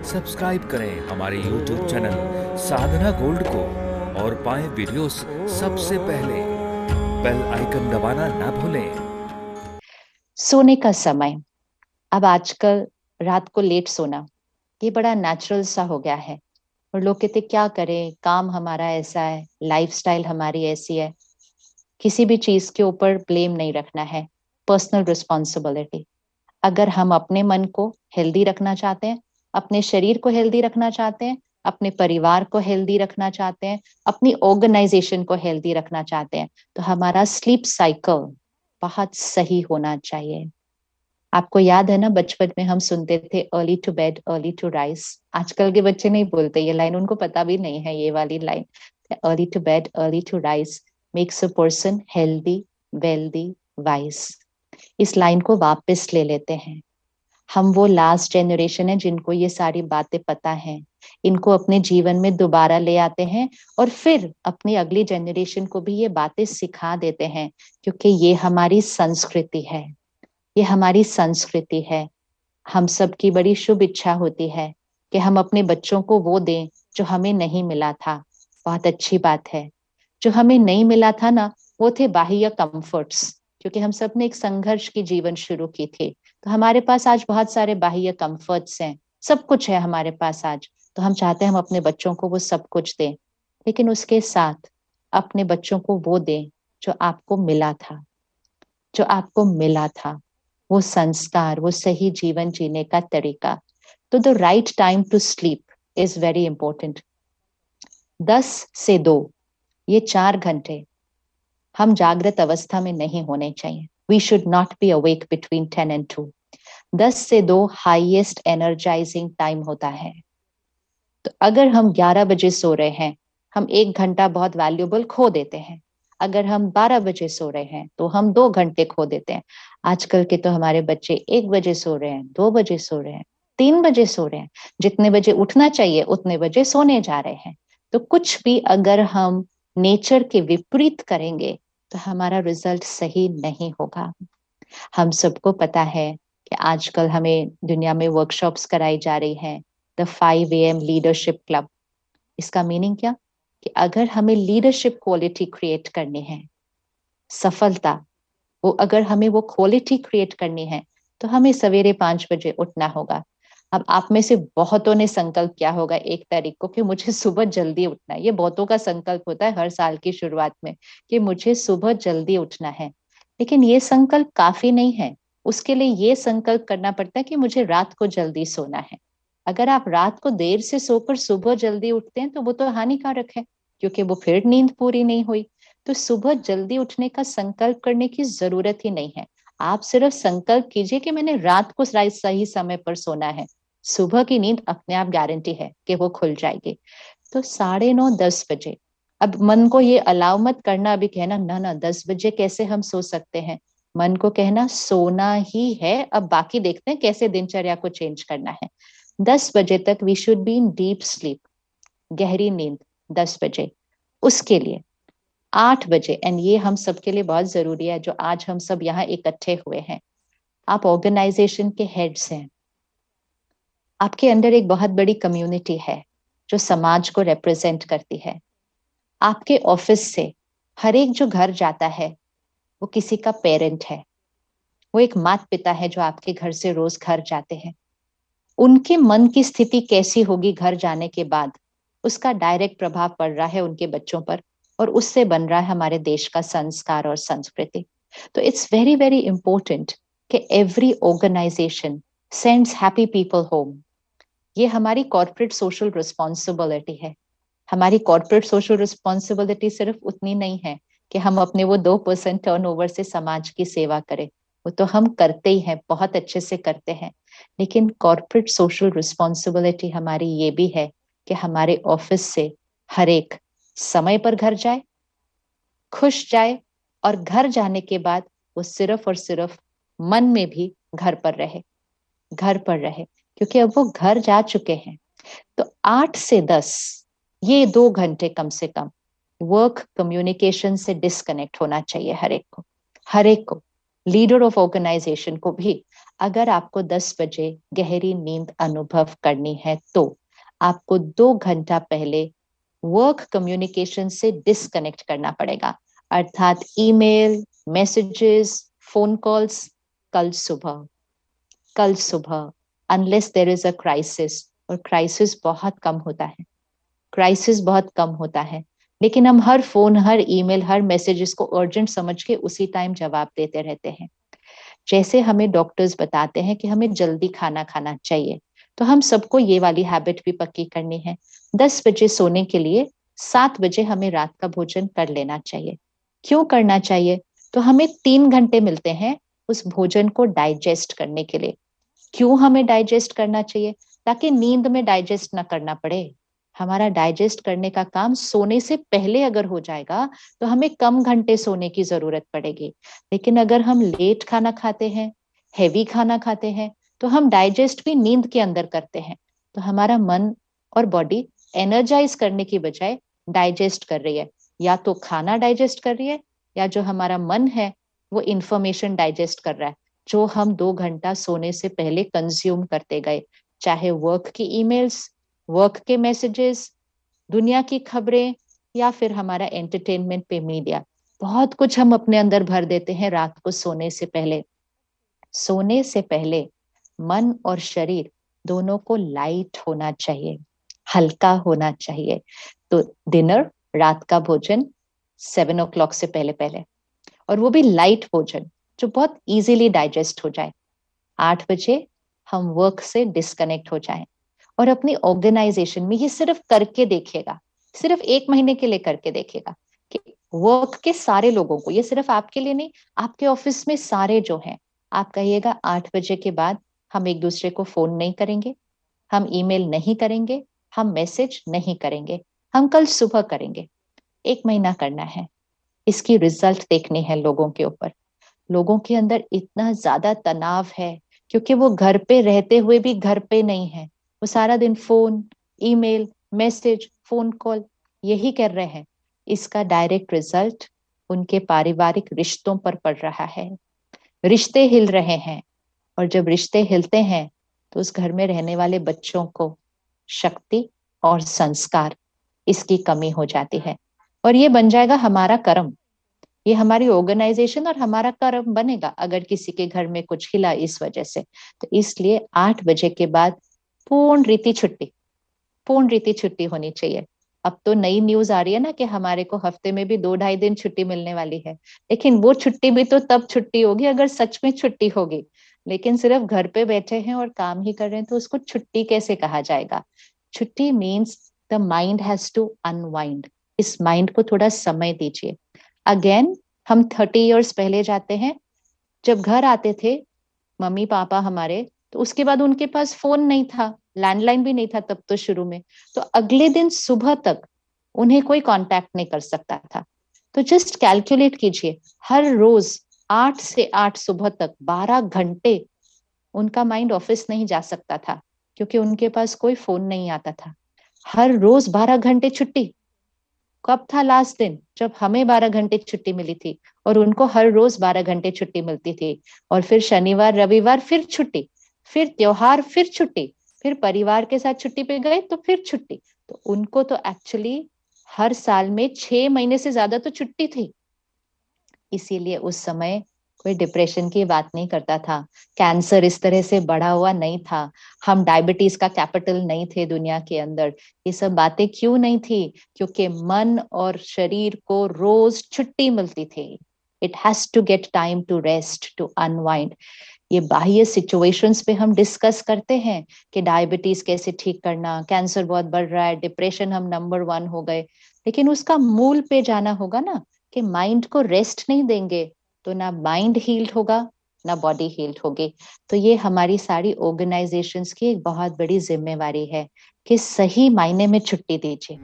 Subscribe करें हमारे YouTube channel साधना gold को और पाएं वीडियोस सबसे पहले। बेल आइकन दबाना ना भूलें। सोने का समय। अब आजकल रात को लेट सोना ये बड़ा नेचुरल सा हो गया है। और लोग कहते क्या करें, काम हमारा ऐसा है, लाइफस्टाइल हमारी ऐसी है। किसी भी चीज के ऊपर ब्लेम नहीं रखना है, पर्सनल रिस्पॉन्सिबिलिटी। अगर हम अपने मन को हेल्दी रखना चाहते हैं, अपने शरीर को हेल्दी रखना चाहते हैं, अपने परिवार को हेल्दी रखना चाहते हैं, अपनी ऑर्गेनाइजेशन को हेल्दी रखना चाहते हैं, तो हमारा स्लीप साइकिल बहुत सही होना चाहिए। आपको याद है ना, बचपन में हम सुनते थे early to bed early to rise. आजकल के बच्चे नहीं बोलते ये लाइन, उनको पता भी नहीं है ये वाली line. Early to bed early to rise makes a person healthy, wealthy, wise. इस लाइन को वापस ले लेते हैं। हम वो लास्ट जनरेशन है जिनको ये सारी बातें पता है, इनको अपने जीवन में दोबारा ले आते हैं और फिर अपनी अगली जनरेशन को भी ये बातें सिखा देते हैं, क्योंकि ये हमारी संस्कृति है। ये हमारी संस्कृति है। हम सब की बड़ी शुभ इच्छा होती है कि हम अपने बच्चों को वो दें जो हमें नहीं मिला था। बहुत अच्छी बात है। जो हमें नहीं मिला था ना, वो थे बाह्य कंफर्ट्स, क्योंकि हम सब ने एक संघर्ष की जीवन शुरू की थी। तो हमारे पास आज बहुत सारे बाह्य कंफर्ट्स हैं, सब कुछ है हमारे पास आज। तो हम चाहते हैं हम अपने बच्चों को वो सब कुछ दें, लेकिन उसके साथ अपने बच्चों को वो दें जो आपको मिला था। जो आपको मिला था, वो संस्कार, वो सही जीवन जीने का तरीका। तो the right time to sleep is very important. 10 से 2 ये 4 घंटे हम जागृत अवस्था में नहीं होने चाहिए। We should not be awake between 10 and 2। 10 से 2 हाईएस्ट एनर्जाइजिंग टाइम होता है। तो अगर हम 11 बजे सो रहे हैं, हम 1 घंटा बहुत वैल्यूबल खो देते हैं। अगर हम 12 बजे सो रहे हैं तो हम 2 घंटे खो देते हैं। आजकल के तो हमारे बच्चे 1 बजे सो रहे हैं, 2 बजे सो रहे हैं, 3 बजे सो रहे हैं। जितने बजे उठना चाहिए उतने बजे सोने जा रहे हैं। तो कुछ भी अगर हम नेचर के विपरीत करेंगे तो हमारा रिजल्ट सही नहीं होगा। हम सबको पता है कि आजकल हमें दुनिया में वर्कशॉप्स कराई जा रही हैं, द 5 AM लीडरशिप क्लब। इसका मीनिंग क्या, कि अगर हमें लीडरशिप क्वालिटी क्रिएट करनी है, सफलता, वो अगर हमें वो क्वालिटी क्रिएट करनी है, तो हमें सवेरे 5 बजे उठना होगा। अब आप में से बहुतों ने संकल्प किया होगा 1 तारीख को कि मुझे सुबह जल्दी उठना है। ये बहुतों का संकल्प होता है हर साल की शुरुआत में कि मुझे सुबह जल्दी उठना है। लेकिन ये संकल्प काफी नहीं है। उसके लिए ये संकल्प करना पड़ता है कि मुझे रात को जल्दी सोना है। अगर आप रात को देर से सोकर सुबह जल्दी उठते हैं तो वो तो हानिकारक है, क्योंकि वो फिर नींद पूरी नहीं हुई। तो सुबह जल्दी उठने का संकल्प करने की जरूरत ही नहीं है। आप सिर्फ संकल्प कीजिए कि मैंने रात को सही समय पर सोना है। सुबह की नींद अपने आप गारंटी है कि वो खुल जाएगी। तो 9:30 10 बजे। अब मन को ये अलाउ मत करना, अभी कहना ना ना 10 बजे कैसे हम सो सकते हैं। मन को कहना सोना ही है, अब बाकी देखते हैं कैसे दिनचर्या को चेंज करना है। 10 बजे तक we should be in deep sleep, गहरी नींद 10 बजे। उसके लिए 8 बजे, एंड ये हम सबके लिए बहुत जरूरी है जो आज हम सब यहाँ इकट्ठे हुए हैं। आप ऑर्गेनाइजेशन के हेड्स हैं, आपके अंदर एक बहुत बड़ी कम्युनिटी है जो समाज को रिप्रेजेंट करती है। आपके ऑफिस से हर एक जो घर जाता है वो किसी का पेरेंट है, वो एक माता पिता है जो आपके घर से रोज घर जाते हैं। उनके मन की स्थिति कैसी होगी घर जाने के बाद, उसका डायरेक्ट प्रभाव पड़ रहा है उनके बच्चों पर, और उससे बन रहा है हमारे देश का संस्कार और संस्कृति। तो इट्स वेरी वेरी इंपॉर्टेंट कि every organization sends happy people home. ये हमारी कॉर्पोरेट सोशल रिस्पॉन्सिबिलिटी है। हमारी कॉर्पोरेट सोशल रिस्पॉन्सिबिलिटी सिर्फ उतनी नहीं है कि हम अपने वो 2% टर्नओवर से समाज की सेवा करें। वो तो हम करते ही हैं, बहुत अच्छे से करते हैं। लेकिन कॉर्पोरेट सोशल रिस्पॉन्सिबिलिटी हमारी ये भी है कि हमारे ऑफिस से हर एक समय पर घर जाए, खुश जाए, और घर जाने के बाद वो सिर्फ और सिर्फ मन में भी घर पर रहे, घर पर रहे, क्योंकि अब वो घर जा चुके हैं। तो 8 से 10 ये 2 घंटे कम से कम वर्क कम्युनिकेशन से डिस्कनेक्ट होना चाहिए हर एक को। हर एक को, लीडर ऑफ ऑर्गेनाइजेशन को भी अगर आपको 10 बजे गहरी नींद अनुभव करनी है तो आपको 2 घंटा पहले वर्क कम्युनिकेशन से डिस्कनेक्ट करना पड़ेगा, अर्थात ईमेल, मैसेजेस, फोन कॉल्स कल सुबह unless there is a crisis, और क्राइसिस बहुत कम होता है, क्राइसिस बहुत कम होता है, लेकिन हम हर फोन, हर ईमेल, हर मैसेजेस को अर्जेंट समझ के उसी टाइम जवाब देते रहते हैं। जैसे हमें डॉक्टर्स बताते हैं कि हमें जल्दी खाना खाना चाहिए, तो हम सबको ये वाली हैबिट भी पक्की करनी है। 10 बजे सोने के लिए 7 बजे हमें रात का भोजन कर लेना चाहिए। क्यों करना चाहिए? तो हमें 3 घंटे मिलते हैं उस भोजन को डाइजेस्ट करने के लिए। क्यों हमें डाइजेस्ट करना चाहिए? ताकि नींद में डाइजेस्ट ना करना पड़े। हमारा डाइजेस्ट करने का काम सोने से पहले अगर हो जाएगा तो हमें कम घंटे सोने की जरूरत पड़ेगी। लेकिन अगर हम लेट खाना खाते हैं, हैवी खाना खाते हैं, तो हम डाइजेस्ट भी नींद के अंदर करते हैं। तो हमारा मन और बॉडी एनर्जाइज करने की बजाय डाइजेस्ट कर रही है, या तो खाना डाइजेस्ट कर रही है, या जो हमारा मन है वो इंफॉर्मेशन डाइजेस्ट कर रहा है जो हम 2 घंटा सोने से पहले कंज्यूम करते गए, चाहे वर्क की ईमेल्स, वर्क के मैसेजेस, दुनिया की खबरें, या फिर हमारा एंटरटेनमेंट पे मीडिया। बहुत कुछ हम अपने अंदर भर देते हैं रात को सोने से पहले। सोने से पहले मन और शरीर दोनों को लाइट होना चाहिए, हल्का होना चाहिए। तो डिनर, रात का भोजन 7 o'clock से पहले पहले, और वो भी लाइट भोजन जो बहुत इजीली डाइजेस्ट हो जाए। 8 बजे हम वर्क से डिस्कनेक्ट हो जाएं और अपनी ऑर्गेनाइजेशन में ये सिर्फ करके देखिएगा, सिर्फ 1 महीने के लिए करके देखिएगा कि वर्क के सारे लोगों को, ये सिर्फ आपके लिए नहीं, आपके ऑफिस में सारे जो हैं, आप कहिएगा 8 बजे के बाद हम एक दूसरे को फोन नहीं करेंगे, हम ईमेल नहीं करेंगे, हम मैसेज नहीं करेंगे, हम कल सुबह करेंगे। 1 महीना करना है। इसकी रिजल्ट देखनी है लोगों के ऊपर। लोगों के अंदर इतना ज्यादा तनाव है क्योंकि वो घर पे रहते हुए भी घर पे नहीं है, वो सारा दिन phone, email, message, phone call यही कर रहे हैं। इसका डायरेक्ट रिजल्ट उनके पारिवारिक रिश्तों पर पड़ रहा है। रिश्ते हिल रहे हैं, और जब रिश्ते हिलते हैं तो उस घर में रहने वाले बच्चों को शक्ति और संस्कार, इसकी कमी हो जाती है, और ये बन जाएगा हमारा कर्म। ये हमारी ऑर्गेनाइजेशन और हमारा कर्म बनेगा अगर किसी के घर में कुछ हिला इस वजह से। तो इसलिए 8 बजे के बाद पूर्ण रीति छुट्टी, पूर्ण रीति छुट्टी होनी चाहिए। अब तो नई न्यूज आ रही है ना कि हमारे को हफ्ते में भी 2-2.5 दिन छुट्टी मिलने वाली है, लेकिन वो छुट्टी भी तो तब छुट्टी होगी अगर सच में छुट्टी होगी। लेकिन सिर्फ घर पे बैठे हैं और काम ही कर रहे हैं तो उसको छुट्टी कैसे कहा जाएगा? छुट्टी means the mind has to unwind. इस माइंड को थोड़ा समय दीजिए। अगेन हम 30 इयर्स पहले जाते हैं, जब घर आते थे मम्मी पापा हमारे, तो उसके बाद उनके पास फोन नहीं था, लैंडलाइन भी नहीं था तब तो शुरू में, तो अगले दिन सुबह तक उन्हें कोई कांटेक्ट नहीं कर सकता था। तो जस्ट कैलकुलेट कीजिए, हर रोज 8 से 8 सुबह तक 12 घंटे उनका माइंड ऑफिस नहीं जा सकता था क्योंकि उनके पास कोई फोन नहीं आता था। हर रोज 12 घंटे छुट्टी। कब था लास्ट दिन जब हमें 12 घंटे छुट्टी मिली थी और उनको हर रोज 12 घंटे छुट्टी मिलती थी? और फिर शनिवार रविवार फिर छुट्टी, फिर त्योहार फिर छुट्टी, फिर परिवार के साथ छुट्टी पे गए तो फिर छुट्टी। तो उनको तो एक्चुअली हर साल में 6 महीने से ज्यादा तो छुट्टी थी। इसीलिए उस समय कोई डिप्रेशन की बात नहीं करता था, कैंसर इस तरह से बढ़ा हुआ नहीं था, हम डायबिटीज का कैपिटल नहीं थे दुनिया के अंदर। ये सब बातें क्यों नहीं थी? क्योंकि मन और शरीर को रोज छुट्टी मिलती थी। It has to get time to rest, to unwind. ये बाह्य सिचुएशंस पे हम डिस्कस करते हैं कि डायबिटीज कैसे ठीक करना, कैंसर बहुत बढ़ रहा है, डिप्रेशन हम नंबर 1 हो गए, लेकिन उसका मूल पे जाना होगा ना, कि माइंड को रेस्ट नहीं देंगे तो ना माइंड हील्ड होगा ना बॉडी हील्ड होगी। तो ये हमारी सारी ऑर्गेनाइजेशंस की एक बहुत बड़ी जिम्मेवारी है कि सही मायने में छुट्टी दीजिए।